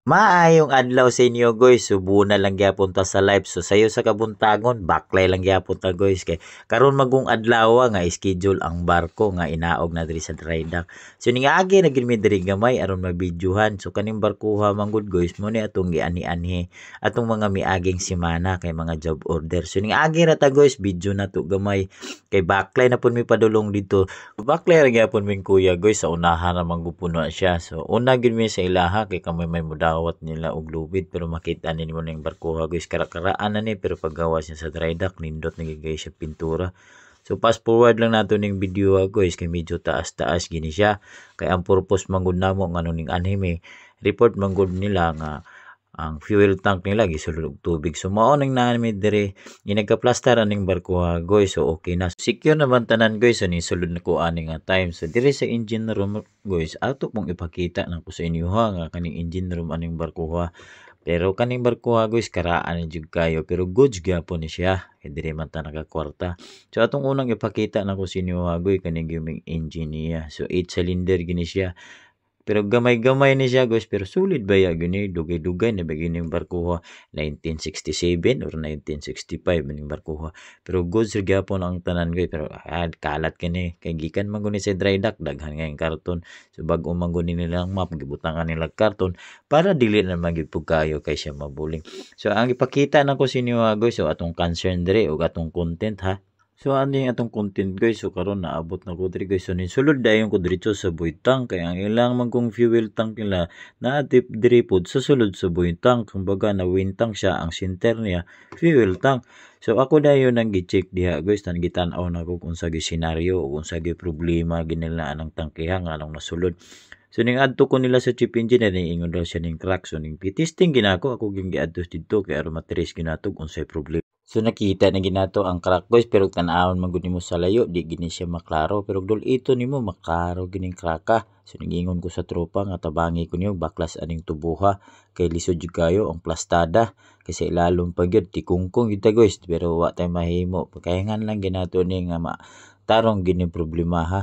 Maayong adlaw sa inyo guys, subo na lang gyapon ta sa live. So sayo sa kabuntagon, baklay lang gyapon ta guys kay karon magong adlaw nga schedule ang barko nga inaog na diri sa dry dock. So ning agi na gid mi diri gamay aron mabidyohan. So kaning barkuha manggod guys mo ni atong giani-anhi atong mga miaging semana kay mga job order. So ning agi ra ta guys, video na to gamay kay baklay na pud mi padulong dito. Baklay ra gyapon ming kuya guys, sa unahan ra manggupuno siya. So una gid mi sa ilaha kay kamay may mudawat nila og lubid, pero makita nimo na yung barkuha guys, kara-karaan na ni, pero paggawas niya sa dry dock nindot nagigay siya pintura. So fast forward lang nato ning video guys kay medyo taas-taas gini siya, kay ang purpose manggod namo ngano ning anime report manggod nila nga ang fuel tank nila gisulod og tubig. So mao ning naami dire ginagka-plaster aning barko guys. So okay na, secure naman tanan guys. So ni sulod na ko ani nga time. So dire sa engine room guys, ato pong ipakita na ko sa inyo nga kaning engine room aning barko. Pero kaning barko guys, karaan na jud kayo, pero goods gyapon ni siya kay dire man ta nakakwarta. So atong unang ipakita na ko sa inyo guys kaning gaming engine niya. So 8 cylinder gini siya, pero gamay-gamay ni siya guys, pero sulit ba ya gini, dugay-dugay na ba gini yung barkuha 1967 or 1965 maning barkuha. Pero goods ra gyapon ang tanan guys, pero kalat kini kay gikan man guni sa dry dock, daghan nga yung karton. So bag-o man guni nilang map, gibutangan nila karton para dili na magipug kayo kay siya mabuling. So ang ipakita nako sa inyo guys, so atong concern dire ug atong content ha. So ano yung atong content guys, so karon naabot na ko diri guys. So sulod dayon ko diretso sa buoy tank, kay ang ilang man kong fuel tank nila naatip diri pod sa sulod sa buoy tank. Kumbaga na wind tank siya, ang center niya fuel tank. So ako dayon nang gi-check diha guys, tan gitan-aw na ko kung sa gi senaryo o kung sa gi problema ginila anang tangkeha nga anong nasulod. So ning adto ko nila sa chief engineer, ingon daw siya ning crack. So ning testing ginako ako ging giadtos didto kay aron materes ginatog unsay problema. So nakita na ginato ang crack guys, pero tan-awon man gud nimo sa layo di gini siya maklaro, pero dul ito nimo maklaro gining kraka. So nagingon ko sa tropa nga tabangi ko niyo baklas aning tubuha kay lisod jud kayo ang plastada kasi ilalom pa gyud tikungkong kita guys, pero wa tay mahimo pagkayangan lang ginato ni nga tarong gini problema ha.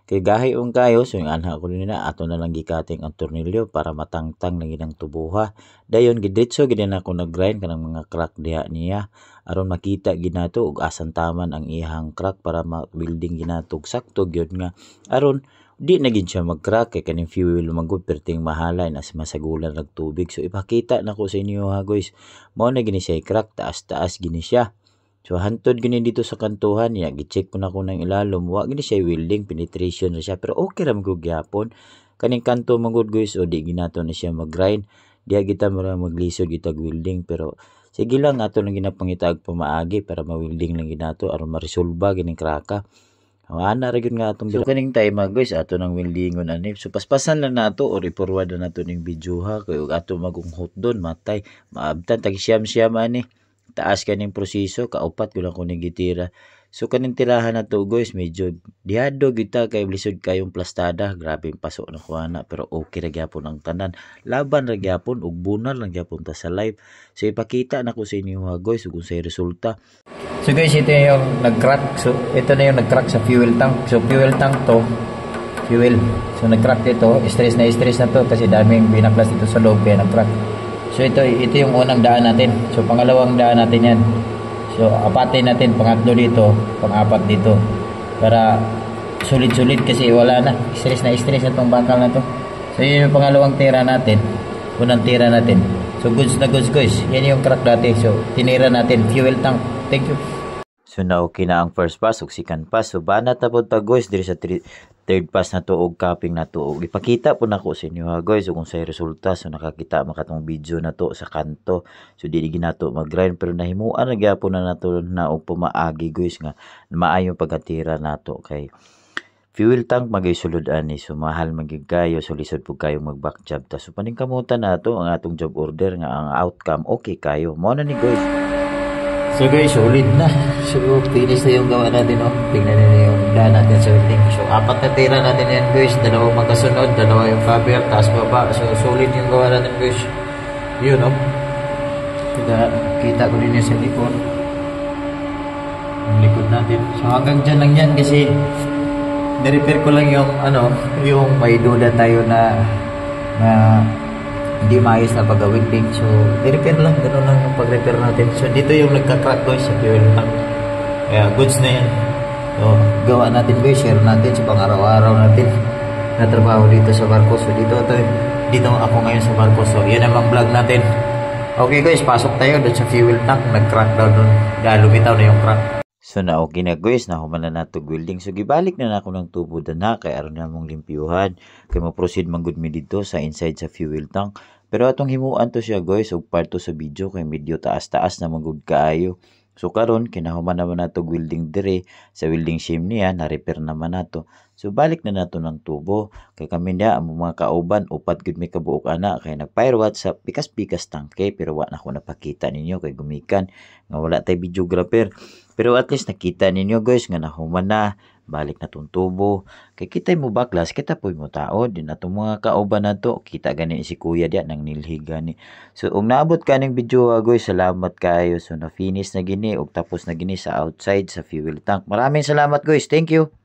Kay gahiong kayo, so yung anha ko nila ato na lang gikating ang tornilyo para matangtang na ginang tubuha. Dayon gidritso gid na ako nag-grind kanang mga crack diha niya aron makita ginato ug asan taman ang ihang crack para ma-welding ginatog sakto gyud nga aron di na gid siya mag-crack kay kaning fuel magud perting mahalay na masagulan og tubig. So ipakita nako sa inyo ha guys, mao na gini siya crack, taas-taas gini siya. So hantod gini dito sa kantuhan niya, gi-check ko na ko ng ilalom, wa gini siya welding, penetration na siya, pero okay ra magud gyapon. Kaning kanto magud guys, o di ginato na siya mag-grind, diha kita mara maglisod gitag welding, pero sige lang ato lang ginapangitag pamaagi para ma-welding lang ginato aron ma-resolba gining kraka. Ana ra gyud nga atong so kaning time guys, ato nang weldingon ani. So paspasan lang nato or i-forward na nato ning video ha, kay ato magunghot don matay, maabtan tag siyam-siyam ani. Taas kaning proseso, kaupat ko lang ko gitira. So kaning tirahan na to guys, medyo dihado kita kay lisod kayong plastada, grabe yung paso na kuana, pero okay ra gyapon ang tanan. Laban ra gyapon ug bunal lang gyapon ta sa live. So ipakita na ko sa inyo ha guys kung say resulta. So guys, ito yung nag-crack. So ito na yung nag-crack sa fuel tank. So fuel tank to, fuel. So nag-crack dito, stress na to kasi daming binaklas dito sa loob kaya nag-crack. So ito yung unang daan natin. So pangalawang daan natin yan. So apatin natin, pangatlo dito, pang-apat dito. Para sulit-sulit kasi wala na. Stress na itong bakal na to. So yun yung pangalawang tira natin. Unang tira natin. So goods na goods guys. Yan yung crack dati. So tinira natin, fuel tank. Thank you. So na okay na ang first pass ug second pass. So banat na pud guys diri sa third pass na to og capping na to. Og ipakita po nako sa inyo ha guys kung say resulta. So nakakita makatong video na to sa kanto. So di ginato mag-grind pero nahimuan na gyapon na nato na og pumaagi guys nga maayo pagkatira nato kay fuel tank magaysulod ani. So mahal magig kayo, so lisod pud kayo mag-back job ta. So paningkamutan nato ang atong job order nga ang outcome okay kayo. Mo na ni guys. So guys, ulit na. So finish na yung gawa natin, oh. Tingnan nyo yung daan natin sa welding. So 4 na tira natin yan guys. 2 magkasunod, 2 yung cover, taas baba. So solid yung gawa natin guys. Yun, oh. Kita ko din yung sa likod. Yung likod natin. So hanggang dyan lang yan kasi na-repair ko lang yung yung may duda tayo na hindi maayos na pag-welding. So, i-repair lang. Ganun lang yung pag-repair natin. So, dito yung nagka-crack guys sa fuel tank. Kaya, goods na yan. So, gawa natin guys. Share natin sa pang-araw-araw natin na trabaho dito sa barko. So, dito ako ngayon sa barko. So, yun namang vlog natin. Okay guys, pasok tayo doon sa fuel tank. Nag-crack daw doon. Dahil lumitaw na yung crack. So na okay na guys, nahuman na nato welding. So gibalik na ako ng tubo na kay aron na mong limpyuhan. Kay mo proceed man gud mi dito sa inside sa fuel tank. Pero atong himuan to siya guys, og part to sa video kay medyo taas-taas na magud kaayo. So karon kinahuman naman nato welding dire sa welding shim niya, na-repair naman nato. So balik na nato ng tubo. Kay kami niya ang mga kauban upat gud mi kabuok ana kay nag-firewatch sa pikas-pikas tangke pero wa na ko napakita ninyo kay gumikan nga wala tay videographer. Pero at least nakita ninyo guys nga nahuman na, balik na tong tubo. Kay kitay mo baklas, kita po'y mo tao, din na mga kauban na to, kita gani si kuya diya nang nilhig gani. So, kung naabot ka ng video guys, salamat kayo. So, na-finish na gini, o tapos na gini sa outside, sa fuel tank. Maraming salamat guys, thank you.